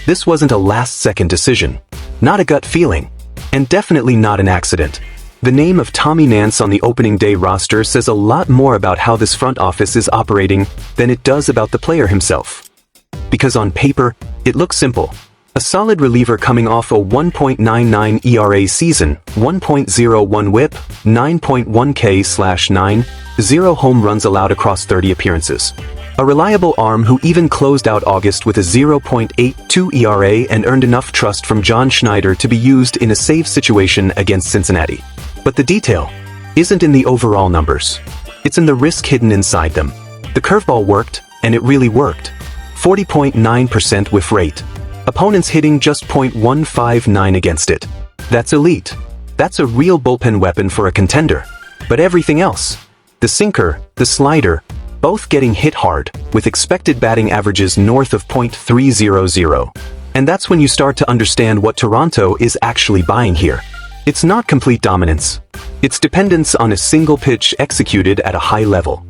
This wasn't a last-second decision, not a gut feeling, and definitely not an accident. The name of Tommy Nance on the opening day roster says a lot more about how this front office is operating than it does about the player himself. Because on paper, it looks simple. A solid reliever coming off a 1.99 ERA season, 1.01 WHIP, 9.1 K/9, 0 home runs allowed across 30 appearances. A reliable arm who even closed out August with a 0.82 ERA and earned enough trust from John Schneider to be used in a save situation against Cincinnati. But the detail isn't in the overall numbers. It's in the risk hidden inside them. The curveball worked, and it really worked. 40.9% whiff rate. Opponents hitting just .159 against it. That's elite. That's a real bullpen weapon for a contender. But everything else, the sinker, the slider, both getting hit hard, with expected batting averages north of .300. And that's when you start to understand what Toronto is actually buying here. It's not complete dominance. It's dependence on a single pitch executed at a high level.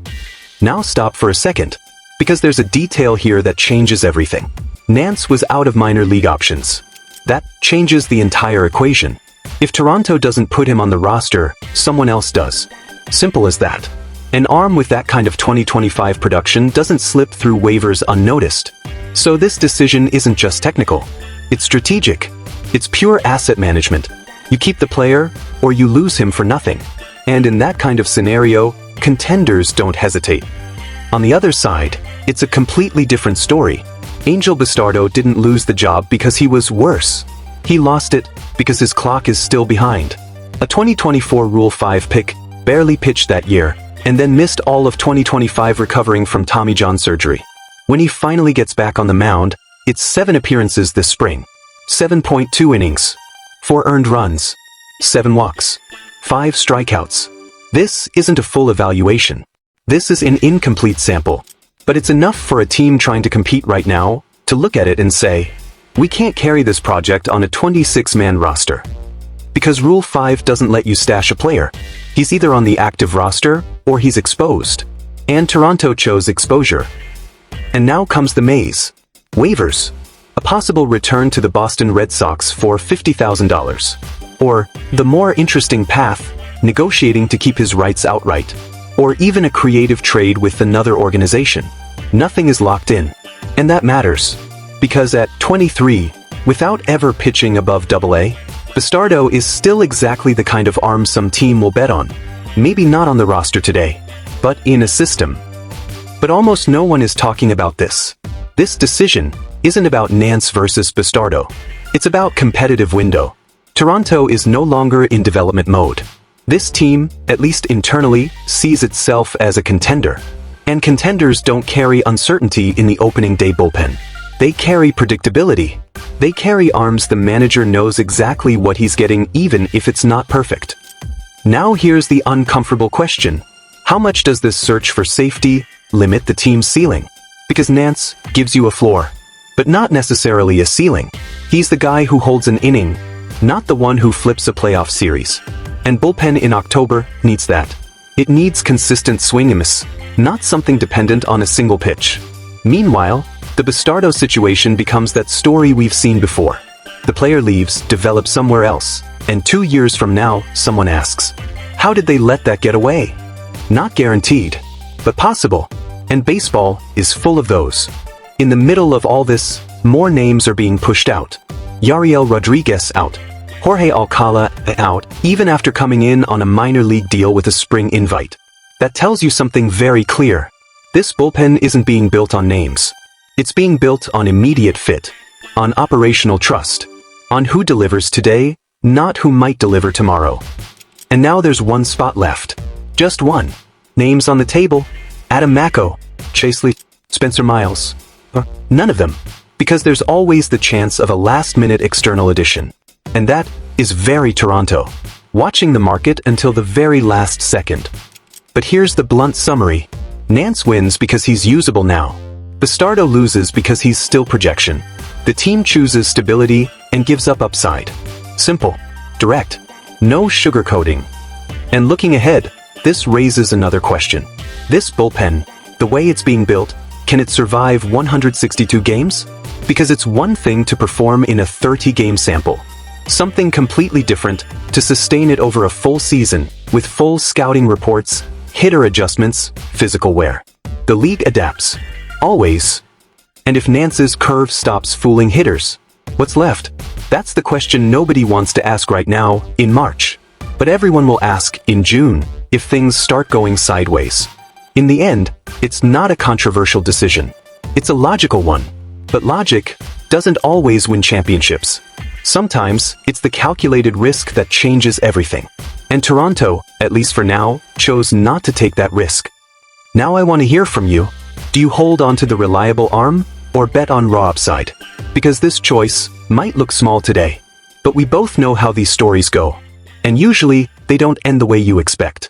Now stop for a second, because there's a detail here that changes everything. Nance was out of minor league options. That changes the entire equation. If Toronto doesn't put him on the roster, someone else does. Simple as that. An arm with that kind of 2025 production doesn't slip through waivers unnoticed. So this decision isn't just technical. It's strategic. It's pure asset management. You keep the player, or you lose him for nothing. And in that kind of scenario, contenders don't hesitate. On the other side, it's a completely different story. Angel Bastardo didn't lose the job because he was worse. He lost it because his clock is still behind. A 2024 Rule 5 pick, barely pitched that year, and then missed all of 2025 recovering from Tommy John surgery. When he finally gets back on the mound, it's 7 appearances this spring, 7.2 innings, 4 earned runs, 7 walks, 5 strikeouts. This isn't a full evaluation. This is an incomplete sample. But it's enough for a team trying to compete right now to look at it and say, we can't carry this project on a 26-man roster. Because Rule 5 doesn't let you stash a player. He's either on the active roster or he's exposed. And Toronto chose exposure. And now comes the maze. Waivers. A possible return to the Boston Red Sox for $50,000. Or, the more interesting path, negotiating to keep his rights outright. Or even a creative trade with another organization. Nothing is locked in. And that matters. Because at 23, without ever pitching above AA, Bastardo is still exactly the kind of arm some team will bet on. Maybe not on the roster today, but in a system. But almost no one is talking about this. This decision isn't about Nance versus Bastardo. It's about competitive window. Toronto is no longer in development mode. This team, at least internally, sees itself as a contender. And contenders don't carry uncertainty in the opening day bullpen. They carry predictability. They carry arms the manager knows exactly what he's getting even if it's not perfect. Now here's the uncomfortable question. How much does this search for safety limit the team's ceiling? Because Nance gives you a floor, but not necessarily a ceiling. He's the guy who holds an inning, not the one who flips a playoff series. And bullpen in October needs that. It needs consistent swing and miss, not something dependent on a single pitch. Meanwhile, the Bastardo situation becomes that story we've seen before. The player leaves, develops somewhere else, and 2 years from now, someone asks, how did they let that get away? Not guaranteed, but possible. And baseball is full of those. In the middle of all this, more names are being pushed out. Yariel Rodriguez out. Jorge Alcala out, even after coming in on a minor league deal with a spring invite. That tells you something very clear. This bullpen isn't being built on names. It's being built on immediate fit, on operational trust, on who delivers today, not who might deliver tomorrow. And now there's one spot left. Just one. Names on the table: Adam Macko, Chase Lee, Spencer Miles. None of them. Because there's always the chance of a last-minute external addition. And that is very Toronto. Watching the market until the very last second. But here's the blunt summary. Nance wins because he's usable now. Bastardo loses because he's still projection. The team chooses stability and gives up upside. Simple. Direct. No sugarcoating. And looking ahead, this raises another question. This bullpen, the way it's being built, Can it survive 162 games? Because it's one thing to perform in a 30-game sample. Something completely different to sustain it over a full season, with full scouting reports, hitter adjustments, physical wear. The league adapts. Always. And if Nance's curve stops fooling hitters, what's left? That's the question nobody wants to ask right now, in March. But everyone will ask in June, if things start going sideways. In the end, it's not a controversial decision. It's a logical one. But logic doesn't always win championships. Sometimes, it's the calculated risk that changes everything. And Toronto, at least for now, chose not to take that risk. Now I want to hear from you. Do you hold on to the reliable arm, or bet on raw upside? Because this choice might look small today, but we both know how these stories go. And usually, they don't end the way you expect.